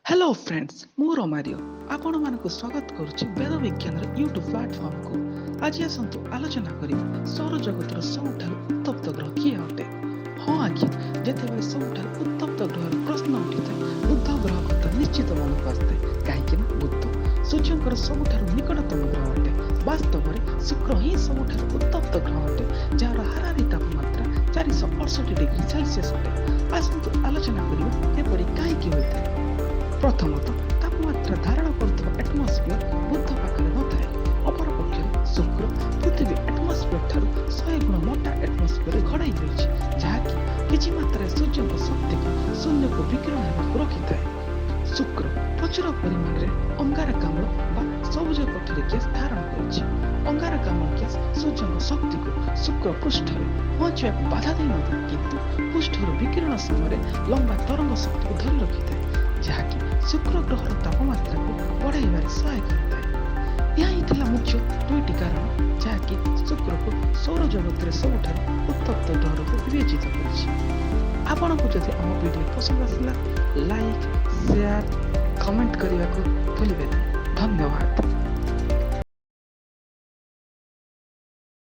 Hello friends मु Romario आपण मानक स्वागत करुछि वेद विज्ञान यूट्यूब प्लेटफॉर्म को। आज आसतु आलोचना करिबा सौर जगतर सबुठारु उत्तप्त ग्रह किए अटे। हाँ आज्ञा, जेतेबेले सबुठारु उत्तप्त ग्रह प्रश्न उठिଥାଏ बुध ग्रह कथा निश्चित मनक आसते कहीं बुध सूर्यंकर सबुठारु निकटतम ग्रह अटे। वास्तव में शुक्र ही सबुठारु उत्तप्त ग्रह अटे जार हारारी तापमात्रा 468 डिग्री सेल्सियस अटे। आसतु आलोचना करिबा एपरि काहेकि होइଥାଏ। प्रथमतः तापमात्रा धारण करुवा एटमोस्फियर बुध पाखे नए। अपरपक्ष शुक्र पृथ्वी एटमोस्फियर ठारू 100 गुण मोटा एटमोस्फियर घड़ाई रही जहाँकि किसी मात्रा सूर्य शक्ति को शून्य को विकिरण होगा रखी थाए। शुक्र प्रचुर परिमाण में अंगारकाम्ल बा सबुज कोठरी गैस धारण करुछि। अंगारकाम्ल गैस सूर्य शक्ति को शुक्र पृष्ठ में पहुंचा बाधा दे न किंतु पृष्ठर विकिरण समय लंबा तरंग शक्ति को धरी रखी थाए जहाँकि शुक्र ग्रहर तापमात्रा को बढ़ाइबार सहायक होता है। मुख्य दुईटी कारण जहाँकि शुक्र को सौर जगत में सबुठारु उत्तप्त ग्रह को विवेचित कर। आपन को जदि आम वीडियो पसंद आसला लाइक शेयर कमेंट करने को भूलिबे नहीं। धन्यवाद।